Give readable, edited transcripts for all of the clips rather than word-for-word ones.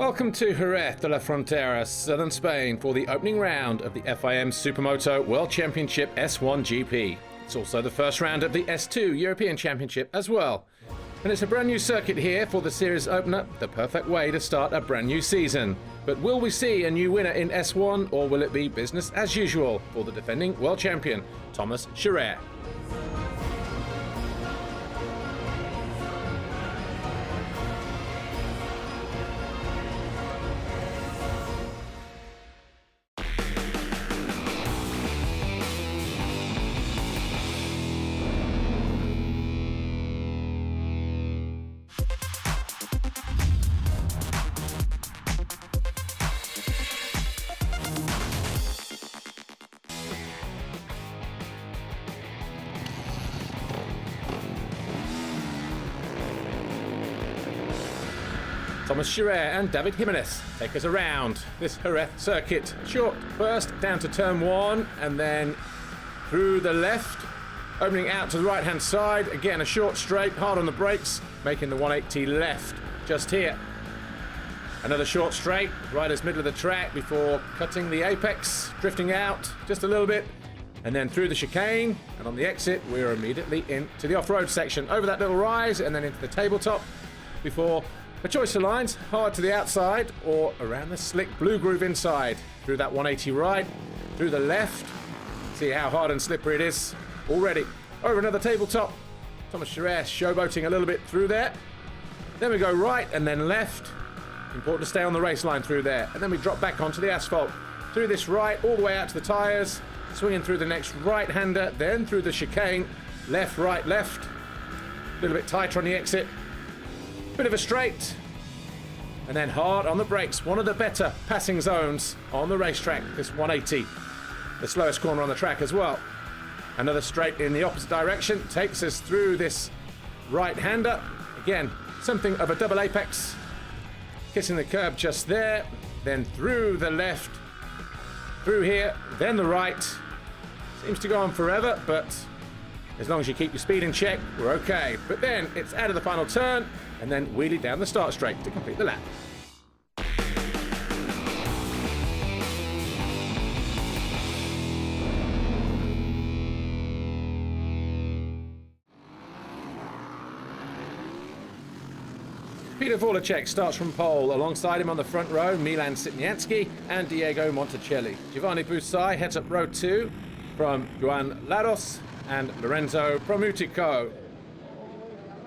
Welcome to Jerez de la Frontera, southern Spain, for the opening round of the FIM Supermoto World Championship S1GP. It's also the first round of the S2 European Championship as well. And it's a brand new circuit here for the series opener, the perfect way to start a brand new season. But will we see a new winner in S1, or will it be business as usual for the defending world champion, Thomas Chareyre? Thomas Chareyre and David Gimenez take us around this Jerez circuit. Short burst down to turn one and then through the left, opening out to the right hand side. Again, a short straight, hard on the brakes, making the 180 left just here. Another short straight, right as middle of the track before cutting the apex, drifting out just a little bit, and then through the chicane, and on the exit we're immediately into the off-road section, over that little rise and then into the tabletop before a choice of lines, hard to the outside or around the slick blue groove inside. Through that 180 right, through the left. See how hard and slippery it is already. Over another tabletop. Thomas Chareyre showboating a little bit through there. Then we go right and then left. Important to stay on the race line through there. And then we drop back onto the asphalt. Through this right, all the way out to the tyres. Swinging through the next right-hander, then through the chicane. Left, right, left. A little bit tighter on the exit. Bit of a straight, and then hard on the brakes. One of the better passing zones on the racetrack, this 180. The slowest corner on the track as well. Another straight in the opposite direction takes us through this right-hander. Again, something of a double apex. Kissing the curb just there, then through the left, through here, then the right. Seems to go on forever, but as long as you keep your speed in check, we're okay. But then it's out of the final turn, and then wheelie down the start straight to complete the lap. Petr Vorlicek starts from pole. Alongside him on the front row, Milan Sitnianski and Diego Monticelli. Giovanni Busai heads up row 2 from Juan Lados and Lorenzo Promutico.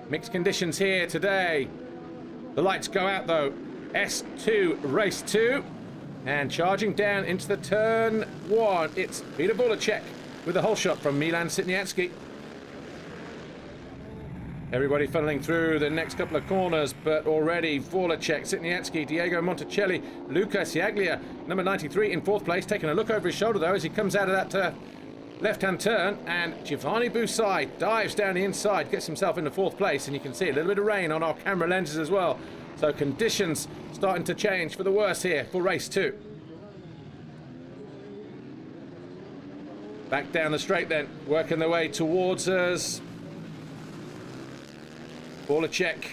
Mixed conditions here today. The lights go out though. S2 race 2, and charging down into the turn 1, it's Petr Vorlicek with a holeshot from Milan Sitnianski. Everybody funneling through the next couple of corners, but already Vorlicek, Sitnianski, Diego Monticelli, Lukas Yaglia, number 93 in 4th place, taking a look over his shoulder though as he comes out of that left-hand turn, and Giovanni Busai dives down the inside, gets himself into 4th place, and you can see a little bit of rain on our camera lenses as well. So conditions starting to change for the worse here for race 2. Back down the straight then, working their way towards us. Vorlicek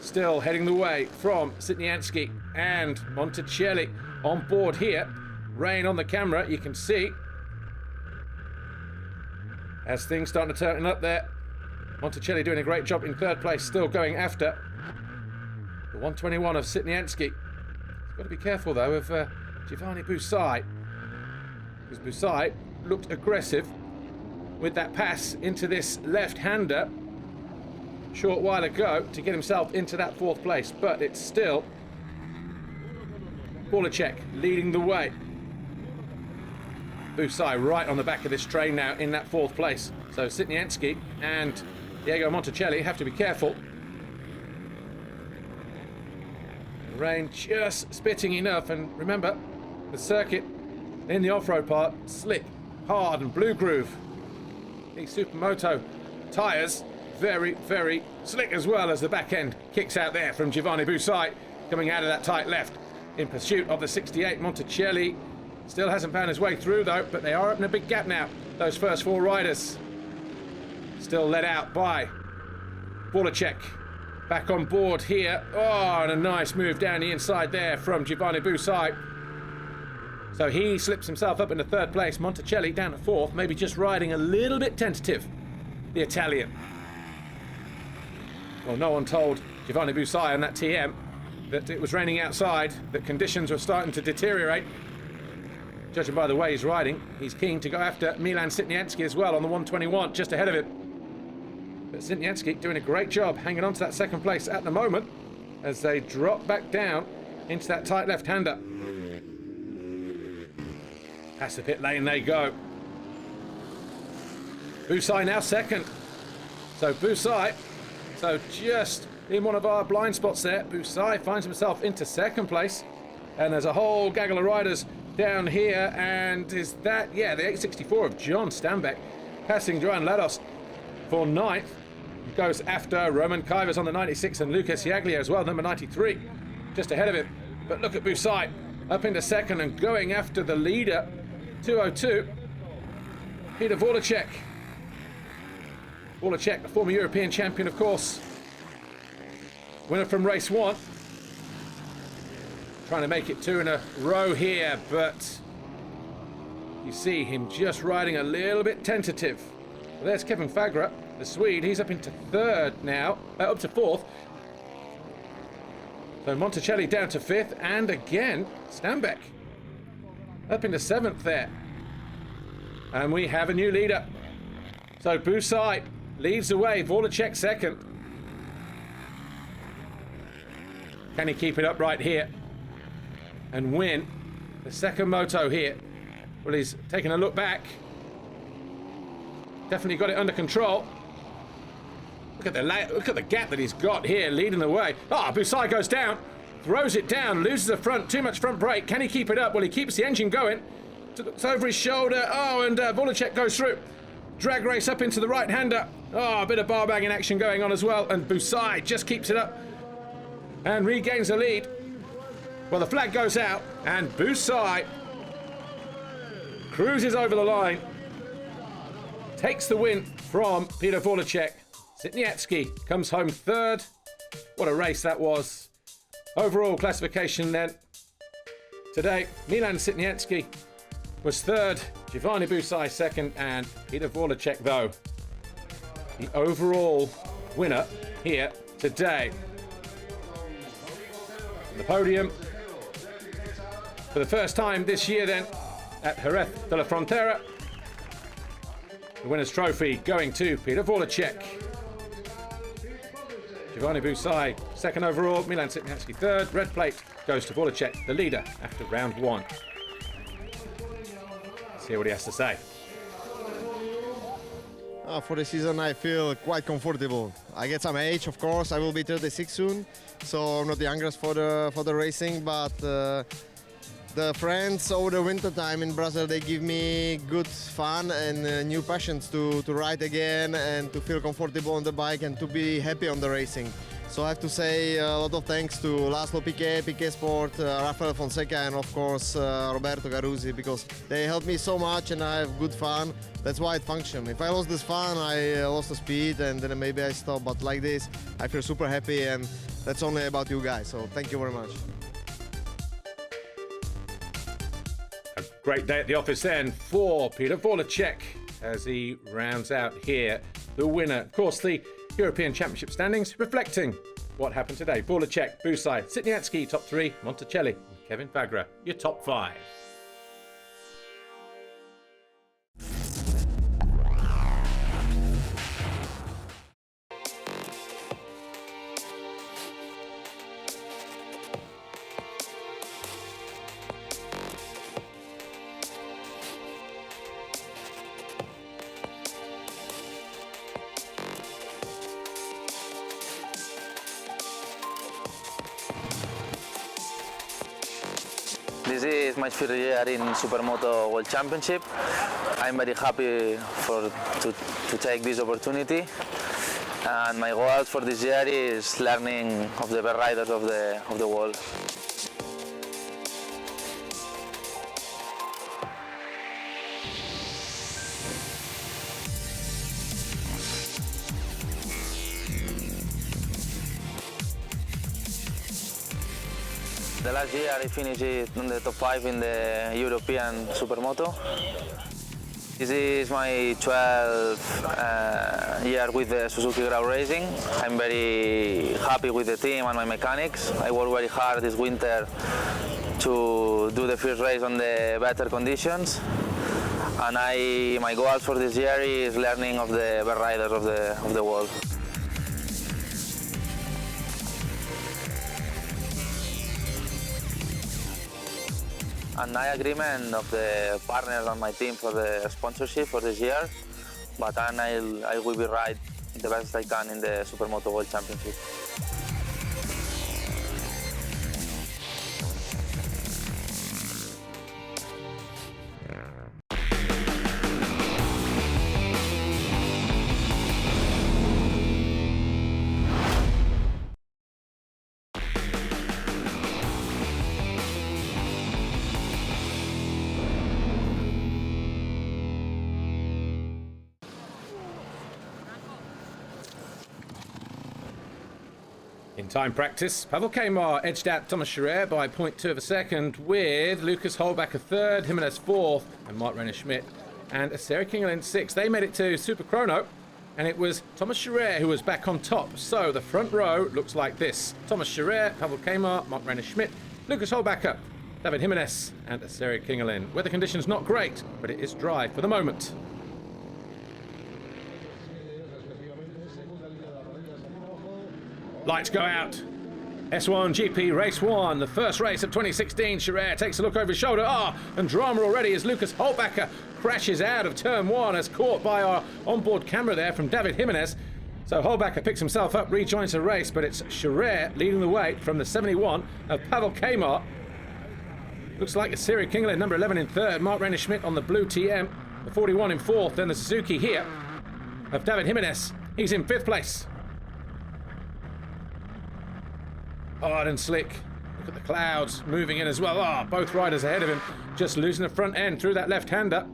still heading the way from Sitnianski and Monticelli on board here. Rain on the camera, you can see. As things starting to turn up there. Monticelli doing a great job in 3rd place, still going after the 121 of Sitnianski. Got to be careful though of Giovanni Busai, because Busai looked aggressive with that pass into this left-hander short while ago to get himself into that 4th place, but it's still Vorlicek leading the way. Busai right on the back of this train now in that 4th place. So Sitnianski and Diego Monticelli have to be careful. The rain just spitting enough, and remember, the circuit in the off-road part, slick, hard and blue groove. These Supermoto tyres, very, very slick as well, as the back end kicks out there from Giovanni Busai, coming out of that tight left in pursuit of the 68 Monticelli. Still hasn't found his way through though, but they are up in a big gap now, those first 4 riders. Still led out by Vorlicek back on board here. Oh, and a nice move down the inside there from Giovanni Busai. So he slips himself up into third place. Monticelli down to fourth, maybe just riding a little bit tentative, the Italian. Well, no one told Giovanni Busai on that TM that it was raining outside, that conditions were starting to deteriorate. Judging by the way he's riding, he's keen to go after Milan Sitnianski as well on the 121, just ahead of him. But Sitnianski doing a great job hanging on to that second place at the moment as they drop back down into that tight left-hander. Past the pit lane they go. Busai now second. So Busai, just in one of our blind spots there, Busai finds himself into second place. And there's a whole gaggle of riders down here. And is that, yeah, the 864 of John Stanbeck passing Joan Lados for ninth. Goes after Roman Kivers on the 96 and Lucas Yaglio as well, number 93, just ahead of him. But look at Busai up into second and going after the leader, 202, Petr Vorlicek. Vorlicek, the former European champion, of course. Winner from race one. Trying to make it two in a row here, but you see him just riding a little bit tentative. Well, there's Kevin Fagra, the Swede. He's up into third now, up to fourth. So Monticelli down to fifth, and again, Stanbeck up into seventh there. And we have a new leader. So Busai leads the way, Vorlicek second. Can he keep it up right here and win the second moto here? Well, he's taking a look back. Definitely got it under control. Look at the gap that he's got here, leading the way. Ah, Busai goes down, throws it down, loses the front, too much front brake. Can he keep it up? Well, he keeps the engine going. It's over his shoulder. Oh, and Vorlicek goes through. Drag race up into the right-hander. Oh, a bit of bar bagging action going on as well. And Busai just keeps it up and regains the lead. Well, the flag goes out, and Busai cruises over the line. Takes the win from Petr Vorlicek. Sitnianski comes home third. What a race that was. Overall classification then. Today, Milan Sitnianski was third, Giovanni Busai second, and Petr Vorlicek, though, the overall winner here today. The podium for the first time this year then at Jerez de la Frontera. The winner's trophy going to Petr Vorlicek. Giovanni Busai second overall, Milan Sitnianski third. Red plate goes to Vorlicek, the leader after round one. Let's hear what he has to say. For the season, I feel quite comfortable. I get some age, of course. I will be 36 soon, so I'm not the youngest for the racing. But the friends over the winter time in Brazil, they give me good fun and new passions to ride again and to feel comfortable on the bike and to be happy on the racing. So I have to say a lot of thanks to Laszlo Piquet, Piquet Sport, Rafael Fonseca, and of course Roberto Garuzzi, because they helped me so much and I have good fun. That's why it functions. If I lost this fun, I lost the speed and then maybe I stop. But like this, I feel super happy, and that's only about you guys. So thank you very much. A great day at the office then for Petr Vorlicek as he rounds out here the winner. Of course, the European Championship standings reflecting what happened today. Vorlicek, Busai, Sitnianski top three, Monticelli and Kevin Fagra your top five. This is my first year in Supermoto World Championship. I'm very happy to take this opportunity. And my goal for this year is learning of the best riders of the world. The last year I finished in the top 5 in the European Supermoto. This is my 12th year with the Suzuki Grau Racing. I'm very happy with the team and my mechanics. I worked very hard this winter to do the first race on the better conditions. And my goal for this year is learning of the best riders of the world. And I agreement of the partners on my team for the sponsorship for this year, but I will be ride the best I can in the Supermoto World Championship. In time practice, Pavel Kejmar edged out Thomas Chareyre by 0.2 of a second, with Lukas Hollbacher third, Gimenez fourth, and Marc Reiner-Schmidt and Asseri Kingelin sixth. They made it to Super Chrono, and it was Thomas Chareyre who was back on top. So the front row looks like this: Thomas Chareyre, Pavel Kejmar, Marc Reiner-Schmidt, Lukas Hollbacher, David Gimenez, and Asseri Kingelin. Weather conditions not great, but it is dry for the moment. Lights go out. S1GP Race 1, the first race of 2016. Chareyre takes a look over his shoulder. And drama already as Lukas Hollbacher crashes out of turn 1 as caught by our onboard camera there from David Gimenez. So Hollbacher picks himself up, rejoins the race, but it's Chareyre leading the way from the 71 of Pavel Kejmar. Looks like Asseri Kingelin, number 11 in third. Marc Reiner-Schmidt on the blue TM, the 41 in fourth. Then the Suzuki here of David Gimenez. He's in fifth place. Hard and slick. Look at the clouds moving in as well. Both riders ahead of him, just losing the front end through that left-hander.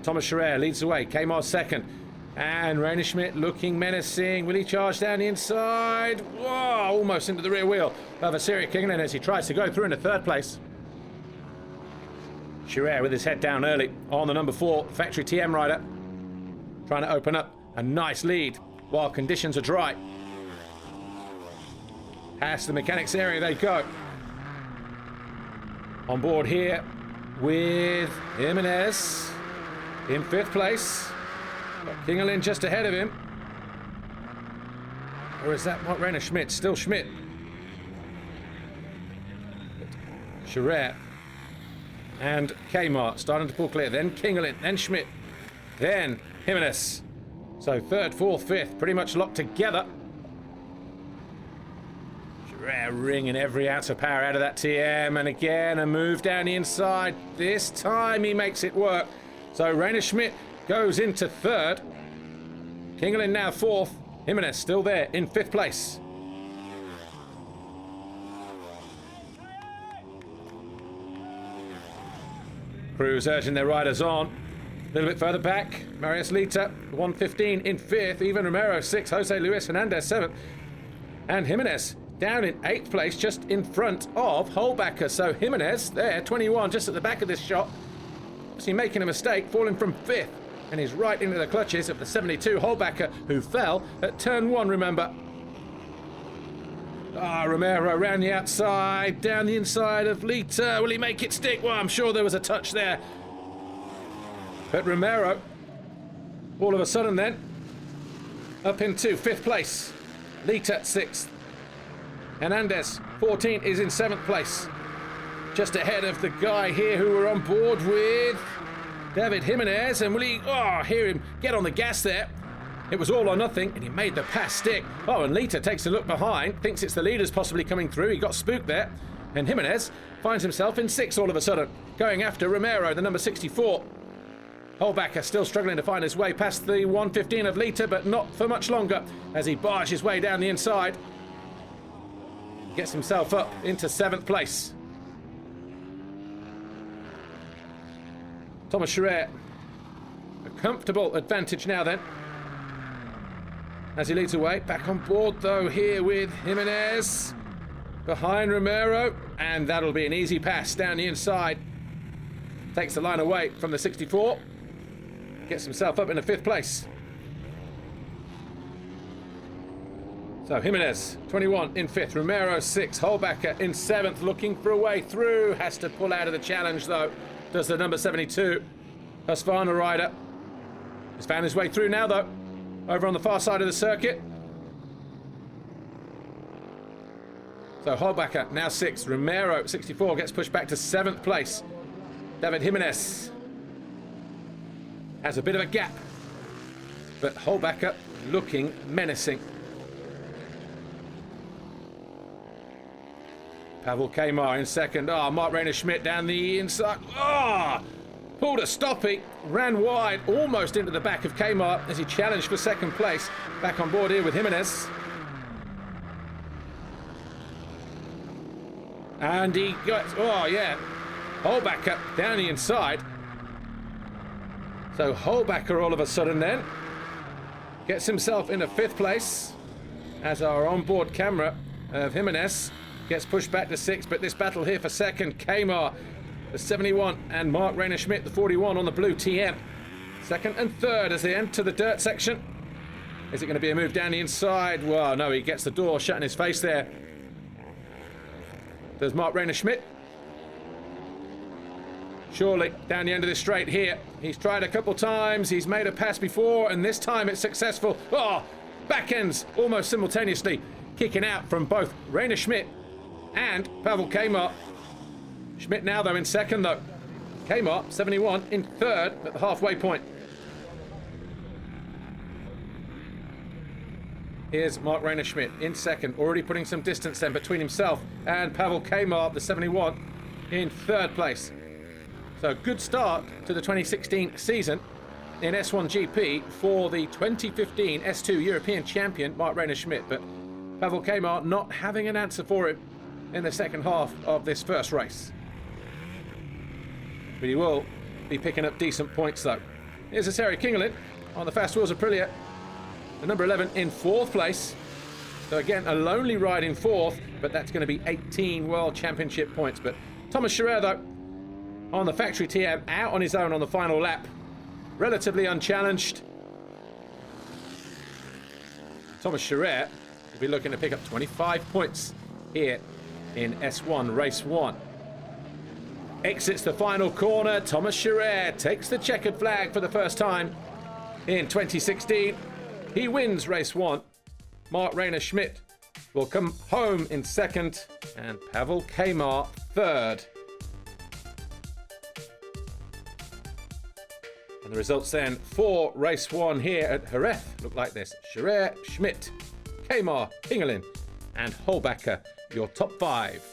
Thomas Chareyre leads the way. Kejmar second. And Reiner-Schmidt looking menacing. Will he charge down the inside? Whoa, almost into the rear wheel of Asseri Kingelin as he tries to go through into third place. Chareyre with his head down early on the number 4 factory TM rider, trying to open up a nice lead while conditions are dry. Past the mechanics area they go. On board here with Gimenez in fifth place. Kingelin just ahead of him. Or is that Marc Reiner-Schmidt? Still Schmidt. Chareyre and Kejmar starting to pull clear. Then Kingelin, then Schmidt, then Gimenez. So third, fourth, fifth, pretty much locked together. Wringing every ounce of power out of that TM, and again a move down the inside. This time he makes it work. So Reiner-Schmidt goes into third. Kingelin now fourth. Gimenez still there in fifth place. Crews urging their riders on. A little bit further back, Marius Lita, 115 in fifth. Ivan Romero, sixth. Jose Luis Hernandez, seventh. And Gimenez down in 8th place, just in front of Hollbacher. So Gimenez there, 21, just at the back of this shot. Obviously making a mistake, falling from 5th. And he's right into the clutches of the 72 Hollbacher, who fell at turn 1, remember. Romero around the outside, down the inside of Lita. Will he make it stick? Well, I'm sure there was a touch there. But Romero, all of a sudden then, up into 5th place. Lita 6th. Hernandez, 14, is in 7th place. Just ahead of the guy here who we're on board with, David Gimenez. And will he, hear him get on the gas there. It was all or nothing, and he made the pass stick. And Lita takes a look behind, thinks it's the leaders possibly coming through. He got spooked there. And Gimenez finds himself in 6th all of a sudden, going after Romero, the number 64. Hollbacher still struggling to find his way past the 115 of Lita, but not for much longer as he barges his way down the inside. Gets himself up into 7th place. Thomas Chareyre, a comfortable advantage now then, as he leads away. Back on board though here with Gimenez. behind Romero, and that'll be an easy pass down the inside. Takes the line away from the 64. Gets himself up in the 5th place. So Gimenez, 21 in 5th. Romero 6th. Hollbacher in 7th, looking for a way through. Has to pull out of the challenge though. Does the number 72. Husqvarna rider. He's found his way through now though. Over on the far side of the circuit. So Hollbacher now 6th. Romero 64 gets pushed back to 7th place. David Gimenez has a bit of a gap, but Hollbacher looking menacing. Pavel Kejmar in 2nd. Marc Reiner-Schmidt down the inside. Pulled a stoppie, ran wide, almost into the back of Kejmar as he challenged for 2nd place. Back on board here with Gimenez. And he got, Hollbacher down the inside. So Hollbacher all of a sudden then gets himself into 5th place as our onboard camera of Gimenez gets pushed back to 6th, but this battle here for 2nd, Kejmar, the 71, and Marc Reiner-Schmidt, the 41 on the blue TM. 2nd and 3rd as they enter the dirt section. Is it going to be a move down the inside? Well, no, he gets the door shut in his face there. There's Marc Reiner-Schmidt. Surely down the end of this straight here. He's tried a couple times. He's made a pass before, and this time it's successful. Back ends almost simultaneously kicking out from both Reiner-Schmidt and Pavel Kejmar. Schmidt now though in 2nd though. Kejmar 71 in 3rd at the halfway point. Here's Marc Reiner-Schmidt in 2nd, already putting some distance then between himself and Pavel Kejmar, the 71, in 3rd place. So good start to the 2016 season in S1GP for the 2015 S2 European champion Marc Reiner-Schmidt, but Pavel Kejmar not having an answer for him in the second half of this first race. But he will be picking up decent points though. Here's Asseri Kingelin on the fast wheels of Aprilia, the number 11 in 4th place. So again, a lonely ride in 4th, but that's going to be 18 World Championship points. But Thomas Chareyre though, on the factory TM, out on his own on the final lap, relatively unchallenged. Thomas Chareyre will be looking to pick up 25 points here in S1 Race 1. Exits the final corner. Thomas Chareyre takes the checkered flag for the first time in 2016. He wins race 1. Marc Reiner-Schmidt will come home in 2nd, and Pavel Kejmar 3rd. And the results then for race 1 here at Jerez look like this: Chareyre, Schmidt, Kejmar, Kingelin, and Hollbacher, your top 5.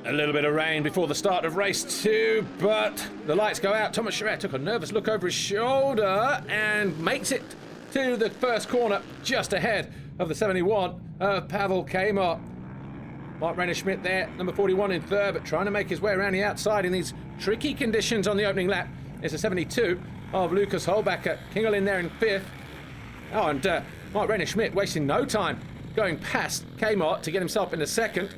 A little bit of rain before the start of race 2, but the lights go out. Thomas Chareyre took a nervous look over his shoulder and makes it to the first corner just ahead of the 71 of Pavel Kejmar. Marc Reiner-Schmidt there, number 41 in 3rd, but trying to make his way around the outside in these tricky conditions on the opening lap. It's a 72 of Lukas Hollbacher. Kingelin there in 5th. And Marc Reiner-Schmidt wasting no time going past Kejmar to get himself into 2nd.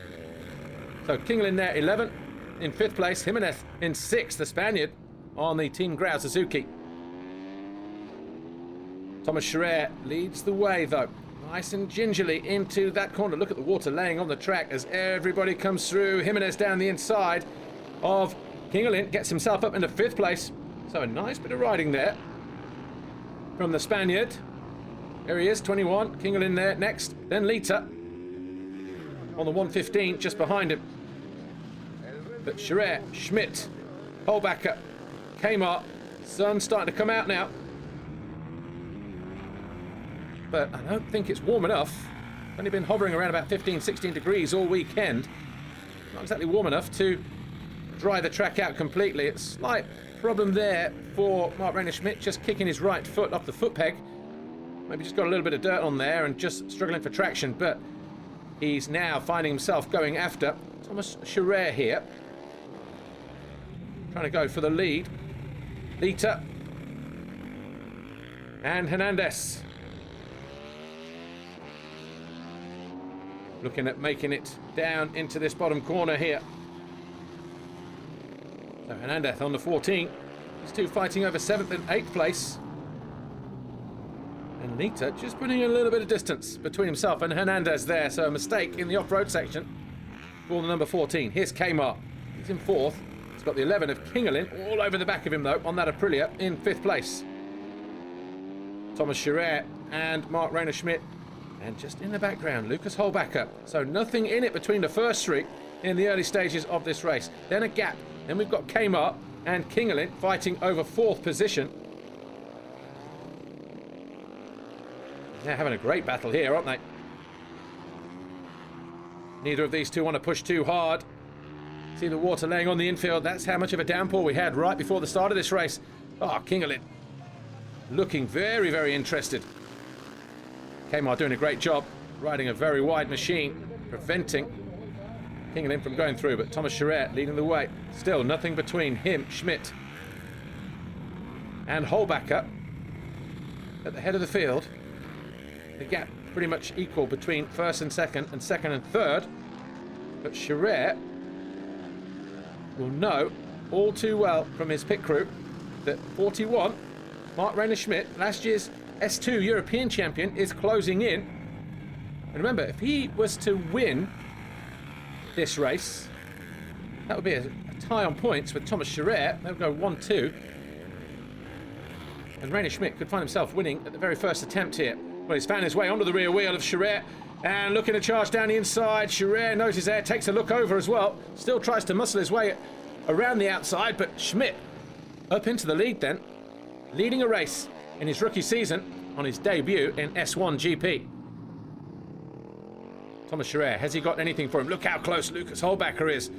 So Kingelin there 11th in 5th place. Gimenez in 6th, the Spaniard on the Team Grau Suzuki. Thomas Chareyre leads the way though, nice and gingerly into that corner. Look at the water laying on the track as everybody comes through. Gimenez down the inside of Kingelin, gets himself up into 5th place. So a nice bit of riding there from the Spaniard. There he is, 21. Kingelin there next, then Lita on the 115 just behind him. But Chareyre, Schmidt, Hollbacher, Kejmar, sun's starting to come out now. But I don't think it's warm enough. Only been hovering around about 15, 16 degrees all weekend. Not exactly warm enough to dry the track out completely. It's a slight problem there for Marc Reiner-Schmidt, just kicking his right foot off the foot peg. Maybe just got a little bit of dirt on there and just struggling for traction, but He's now finding himself going after Thomas Chareyre here. Trying to go for the lead. Lita. And Hernandez. Looking at making it down into this bottom corner here. So Hernandez on the 14. These two fighting over 7th and 8th place. And Lita just putting a little bit of distance between himself and Hernandez there. So a mistake in the off-road section for the number 14. Here's Kejmar. He's in 4th. He's got the 11 of Kingelin all over the back of him though on that Aprilia in 5th place. Thomas Chareyre and Marc Reiner-Schmidt. And just in the background, Lukas Hollbacher. So nothing in it between the first three in the early stages of this race. Then a gap. Then we've got Kejmar and Kingelin fighting over 4th position. They're having a great battle here, aren't they? Neither of these two want to push too hard. See the water laying on the infield. That's how much of a downpour we had right before the start of this race. Oh, Kingelin looking very, very interested. Kejmar doing a great job, riding a very wide machine, preventing Kingelin from going through, but Thomas Chareyre leading the way. Still nothing between him, Schmidt, and Hollbacher at the head of the field. The gap pretty much equal between 1st and 2nd and 2nd and 3rd. But Chareyre will know all too well from his pit crew that 41, Marc Reiner-Schmidt, last year's S2 European champion, is closing in. And remember, if he was to win this race, that would be a tie on points with Thomas Chareyre. They'll go 1-2. And Reiner-Schmidt could find himself winning at the very first attempt here. Well, he's found his way onto the rear wheel of Chareyre and looking to charge down the inside. Chareyre knows he's there, takes a look over as well. Still tries to muscle his way around the outside, but Schmidt up into the lead then, leading a race in his rookie season on his debut in S1GP. Thomas Chareyre, has he got anything for him? Look how close Lukas Hollbacher is.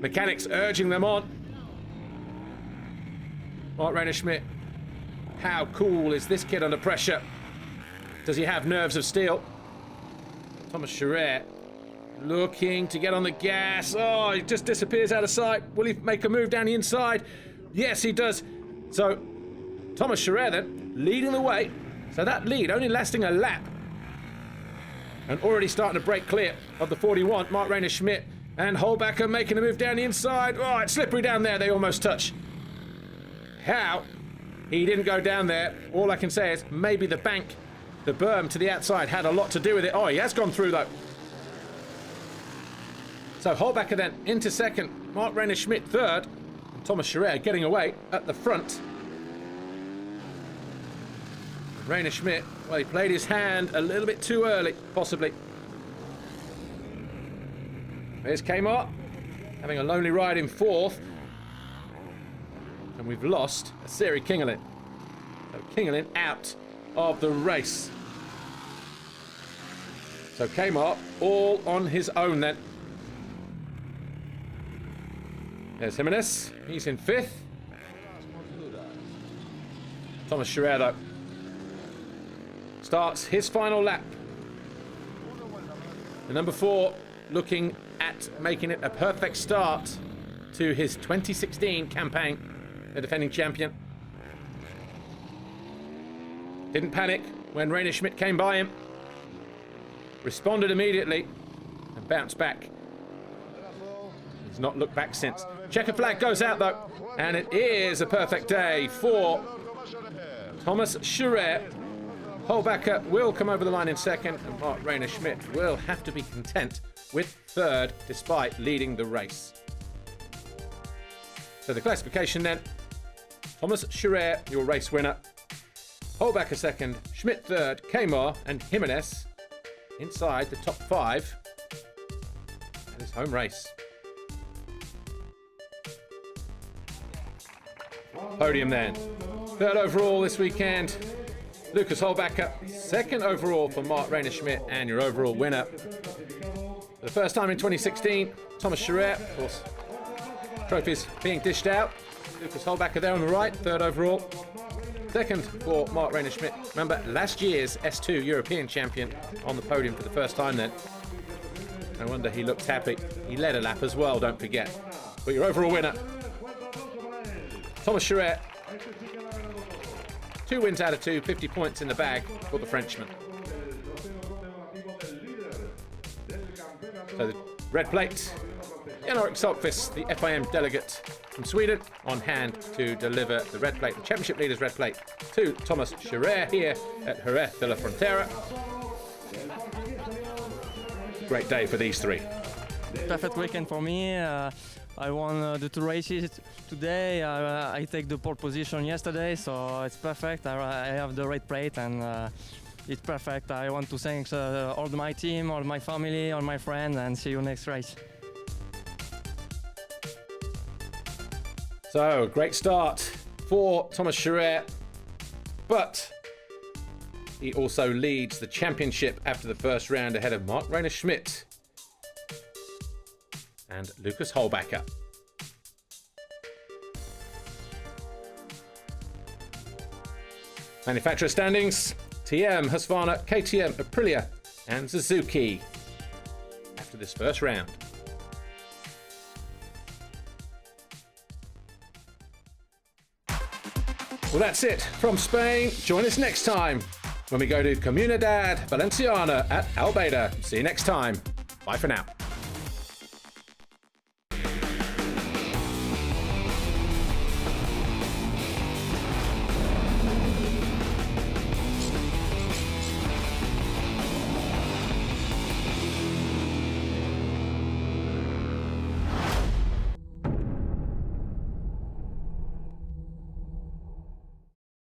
Mechanics urging them on. Marc Reiner-Schmidt, how cool is this kid under pressure? Does he have nerves of steel? Thomas Chareyre looking to get on the gas. Oh, he just disappears out of sight. Will he make a move down the inside? Yes, he does. So Thomas Chareyre then leading the way. So that lead only lasting a lap. And already starting to break clear of the 41. Marc Reiner-Schmidt and Hollbacher making a move down the inside. Oh, it's slippery down there. They almost touch. How he didn't go down there, all I can say is maybe the bank, the berm to the outside had a lot to do with it. Oh, he has gone through though. So Hollbacher then into 2nd. Marc Reiner-Schmidt 3rd. And Thomas Chareyre getting away at the front. Reiner-Schmidt, well, he played his hand a little bit too early, possibly. There's Kejmar, having a lonely ride in 4th. And we've lost Asseri Kingelin. So Kingelin out of the race. So Kejmar all on his own then. There's Gimenez, he's in 5th. Thomas Chareyre though starts his final lap. The number 4 looking at making it a perfect start to his 2016 campaign, the defending champion. Didn't panic when Reiner-Schmidt came by him. Responded immediately and bounced back. He's not looked back since. Checker flag goes out though, and it is a perfect day for Thomas Chareyre. Hollbacher will come over the line in 2nd, and Marc Reiner-Schmidt will have to be content with 3rd despite leading the race. So the classification then, Thomas Chareyre, your race winner. Hollbacher 2nd, Schmidt 3rd, Kejmar and Gimenez inside the top 5 at his home race. Podium then. 3rd overall this weekend, Lukas Hollbacher. 2nd overall for Marc Reiner-Schmidt, and your overall winner. For the first time in 2016, Thomas Chareyre, of course. Trophies being dished out. Lukas Hollbacher there on the right, 3rd overall. 2nd for Marc Reiner-Schmidt. Remember, last year's S2 European champion on the podium for the first time then. No wonder he looked happy. He led a lap as well, don't forget. But your overall winner, Thomas Chareyre. 2 wins out of 2, 50 points in the bag for the Frenchman. So the red plate, Jan-Erik Salkvist, the FIM delegate from Sweden, on hand to deliver the red plate, the championship leader's red plate, to Thomas Chareyre here at Jerez de la Frontera. Great day for these three. Perfect weekend for me. I won the 2 races today. I take the pole position yesterday, so it's perfect. I have the red plate and it's perfect. I want to thank all my team, all my family, all my friends, and see you next race. So, great start for Thomas Chareyre, but he also leads the championship after the first round ahead of Marc Reiner-Schmidt and Lukas Hollbacher. Manufacturer standings, TM, Husqvarna, KTM, Aprilia and Suzuki after this first round. Well, that's it from Spain. Join us next time when we go to Comunidad Valenciana at Albeda. See you next time. Bye for now.